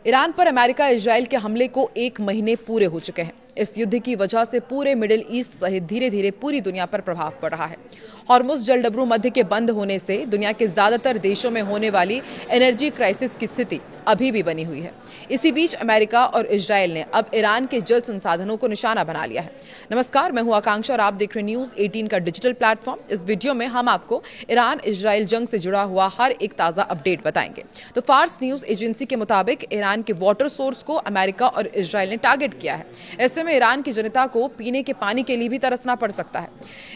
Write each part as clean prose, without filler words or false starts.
Iran पर America Israel के हमले को 1 महीने पूरे हो चुके हैं। इस युद्ध की वजह से पूरे मिडिल ईस्ट सहित धीरे धीरे पूरी दुनिया पर प्रभाव पड़ रहा है। हॉर्मुज़ जलडबरू मध्य के बंद होने से दुनिया के ज्यादातर देशों में होने वाली एनर्जी क्राइसिस की स्थिति अभी भी बनी हुई है। इसी बीच अमेरिका और इजराइल ने अब ईरान के जल संसाधनों को निशाना बना लिया है। नमस्कार, मैं हूं आकांक्षा और आप देख रहे हैं न्यूज 18 का डिजिटल प्लेटफॉर्म। इस वीडियो में हम आपको ईरान इजराइल जंग से जुड़ा हुआ हर एक ताजा अपडेट बताएंगे। तो फार्स न्यूज एजेंसी के मुताबिक ईरान के वाटर सोर्स को अमेरिका और इजराइल ने टारगेट किया है। ऐसे में ईरान की जनता को पीने के पानी के लिए भी तरसना पड़ सकता है।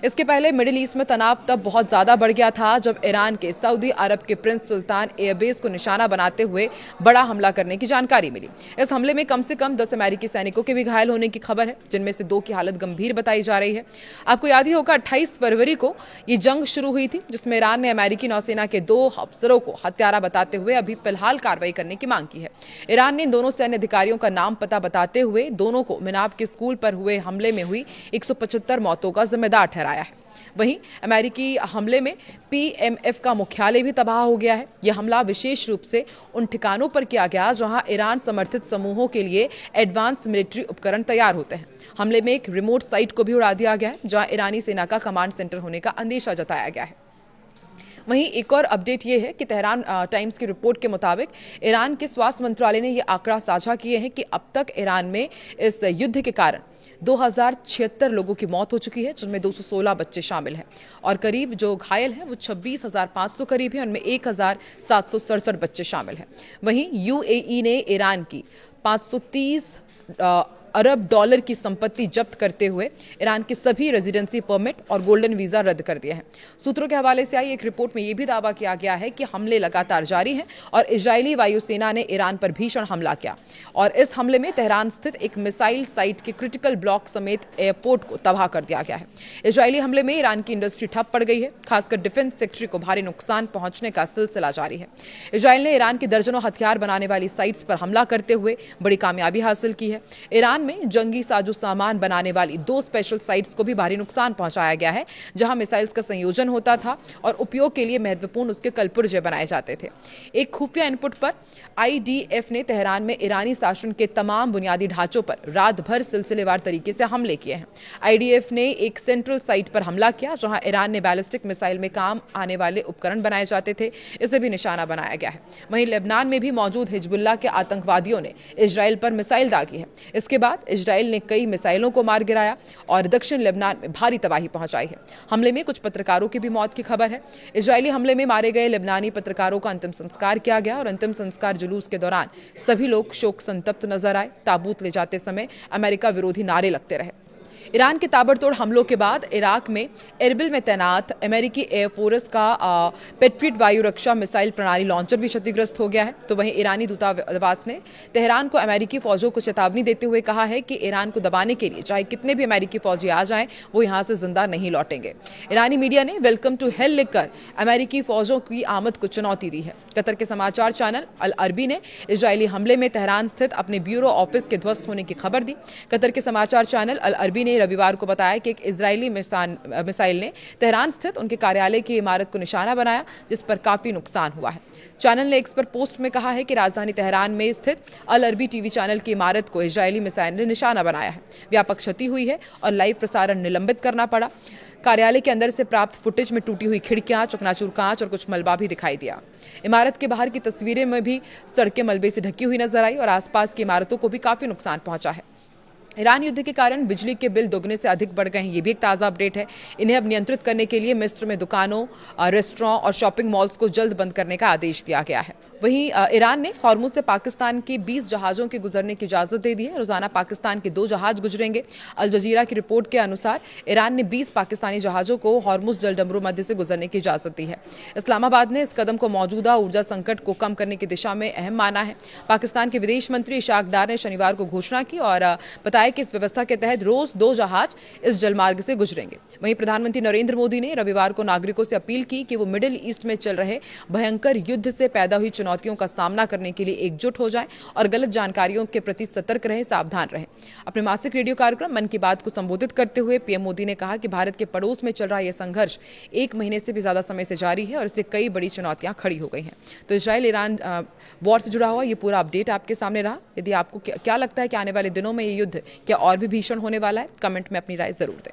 इसके पहले मिडिल ईस्ट में तनाव तब बहुत ज्यादा बढ़ गया था जब ईरान के सऊदी अरब के प्रिंस सुल्तान एयरबेस को निशाना बनाते हुए बड़ा हमला करने की जानकारी मिली। इस हमले में कम से कम 10 अमेरिकी सैनिकों के भी घायल होने की खबर है, जिनमें से 2 की हालत गंभीर बताई जा रही है। आपको याद ही होगा 28 फरवरी को ये जंग शुरू हुई थी, जिसमें ईरान ने अमेरिकी नौसेना के 2 अफसरों को हत्यारा बताते हुए अभी फिलहाल कार्रवाई करने की मांग की है। ईरान ने इन दोनों सैन्य अधिकारियों का नाम पता बताते हुए दोनों को मिनाब के स्कूल पर हुए हमले में हुई 175 मौतों का जिम्मेदार ठहराया है। वहीं अमेरिकी हमले में पीएमएफ का मुख्यालय भी तबाह हो गया है। यह हमला विशेष रूप से उन ठिकानों पर किया गया जहां ईरान समर्थित समूहों के लिए एडवांस मिलिट्री उपकरण तैयार होते हैं। हमले में एक रिमोट साइट को भी उड़ा दिया गया है, जहां ईरानी सेना का कमांड सेंटर होने का अंदेशा जताया गया है। वहीं एक और अपडेट ये है कि तेहरान टाइम्स की रिपोर्ट के मुताबिक ईरान के स्वास्थ्य मंत्रालय ने यह आंकड़ा साझा किए हैं कि अब तक ईरान में इस युद्ध के कारण 2076 लोगों की मौत हो चुकी है, जिनमें 216 बच्चे शामिल हैं और करीब जो घायल हैं वो 26,500 करीब हैं, उनमें 1,767 बच्चे शामिल हैं। वहीं यूएई ने ईरान की 530 अरब डॉलर की संपत्ति जब्त करते हुए ईरान के सभी रेजिडेंसी परमिट और गोल्डन वीजा रद्द कर दिए हैं। सूत्रों के हवाले से आई एक रिपोर्ट में यह भी दावा किया गया है कि हमले लगातार जारी हैं और इजरायली वायुसेना ने ईरान पर भीषण हमला किया और इस हमले में तेहरान स्थित एक मिसाइल साइट के क्रिटिकल ब्लॉक समेत एयरपोर्ट को तबाह कर दिया गया है। इजरायली हमले में ईरान की इंडस्ट्री ठप पड़ गई है, खासकर डिफेंस सेक्टर को भारी नुकसान पहुंचने का सिलसिला जारी है। इजरायल ने ईरान की दर्जनों हथियार बनाने वाली साइट्स पर हमला करते हुए बड़ी कामयाबी हासिल की है। ईरान में जंगी साजो सामान बनाने वाली 2 स्पेशल साइट्स को भी भारी नुकसान पहुंचाया गया है, जहां मिसाइल्स का संयोजन होता था और उपयोग के लिए महत्वपूर्ण उसके कलपुर्जे बनाए जाते थे। एक खुफिया इनपुट पर आईडीएफ ने तेहरान में ईरानी शासन के तमाम बुनियादी ढांचों पर रात भर सिलसिलेवार तरीके से हमले किए हैं। आईडीएफ ने एक सेंट्रल साइट पर हमला किया, जहां ईरान ने बैलिस्टिक मिसाइल में काम आने वाले उपकरण बनाए जाते थे, इसे भी निशाना बनाया गया है। वहीं लेबनान में भी मौजूद हिजबुल्लाह के आतंकवादियों ने इजराइल पर मिसाइल दागी है। इसके बाद इजराइल ने कई मिसाइलों को मार गिराया और दक्षिण लेबनान में भारी तबाही पहुंचाई है। हमले में कुछ पत्रकारों की भी मौत की खबर है। इजरायली हमले में मारे गए लेबनानी पत्रकारों का अंतिम संस्कार किया गया और अंतिम संस्कार जुलूस के दौरान सभी लोग शोक संतप्त नजर आए। ताबूत ले जाते समय अमेरिका विरोधी नारे लगते रहे। ईरान के ताबड़तोड़ हमलों के बाद इराक में एरबिल में तैनात अमेरिकी एयरफोर्स का पेट्रियट वायु रक्षा मिसाइल प्रणाली लॉन्चर भी क्षतिग्रस्त हो गया है। तो वहीं ईरानी दूतावास ने तेहरान को अमेरिकी फौजों को चेतावनी देते हुए कहा है कि ईरान को दबाने के लिए चाहे कितने भी अमेरिकी फौजी आ जाएं, वो यहां से जिंदा नहीं लौटेंगे। ईरानी मीडिया ने वेलकम टू हेल लिखकर अमेरिकी फौजों की आमद को चुनौती दी है। कतर के समाचार चैनल अल अरबी ने इजरायली हमले में तेहरान स्थित अपने ब्यूरो ऑफिस के ध्वस्त होने की खबर दी। कतर के समाचार चैनल अल अरबी ने रविवार को बताया कि एक इजरायली मिसाइल ने तेहरान स्थित उनके कार्यालय की इमारत को निशाना बनाया, जिस पर काफी नुकसान हुआ है। चैनल ने एक्स पर पोस्ट में कहा है कि राजधानी तेहरान में स्थित अल अरबी टीवी चैनल की इमारत को इजरायली मिसाइल ने निशाना बनाया है। व्यापक क्षति हुई है और लाइव प्रसारण निलंबित करना पड़ा। कार्यालय के अंदर से प्राप्त फुटेज में टूटी हुई खिड़कियां, चकनाचूर कांच और कुछ मलबा भी दिखाई दिया। इमारत के बाहर की तस्वीरें में भी सड़कें मलबे से ढकी हुई नजर आई और आसपास की इमारतों को भी काफी नुकसान पहुंचा है। ईरान युद्ध के कारण बिजली के बिल दोगुने से अधिक बढ़ गए हैं, ये भी एक ताज़ा अपडेट है। इन्हें अब नियंत्रित करने के लिए मिस्र में दुकानों, रेस्टोरेंट और शॉपिंग मॉल्स को जल्द बंद करने का आदेश दिया गया है। वहीं ईरान ने हॉर्मुज़ से पाकिस्तान के 20 जहाज़ों के गुजरने की इजाज़त दे दी है। रोजाना पाकिस्तान के 2 जहाज गुजरेंगे। अल जजीरा की रिपोर्ट के अनुसार ईरान ने 20 पाकिस्तानी जहाज़ों को हॉर्मुज़ जलडमरू मध्य से गुजरने की इजाज़त दी है। इस्लामाबाद ने इस कदम को मौजूदा ऊर्जा संकट को कम करने की दिशा में अहम माना है। पाकिस्तान के विदेश मंत्री इशाक डार ने शनिवार को घोषणा की और बताया बताया कि इस व्यवस्था के तहत रोज 2 जहाज इस जलमार्ग से गुजरेंगे। वहीं प्रधानमंत्री नरेंद्र मोदी ने रविवार को नागरिकों से अपील की कि वो मिडिल ईस्ट में चल रहे भयंकर युद्ध से पैदा हुई चुनौतियों का सामना करने के लिए एकजुट हो जाएं और गलत जानकारियों के प्रति सतर्क रहें, सावधान रहें। अपने मासिक रेडियो कार्यक्रम मन की बात को संबोधित करते हुए पीएम मोदी ने कहा कि भारत के पड़ोस में चल रहा यह संघर्ष 1 महीने से भी ज्यादा समय से जारी है और इससे कई बड़ी चुनौतियां खड़ी हो गई हैं। तो इजराइल ईरान वॉर से जुड़ा हुआ ये पूरा अपडेट आपके सामने रहा। यदि आपको क्या लगता है कि आने वाले दिनों में ये युद्ध क्या और भी भीषण होने वाला है, कमेंट में अपनी राय जरूर दें।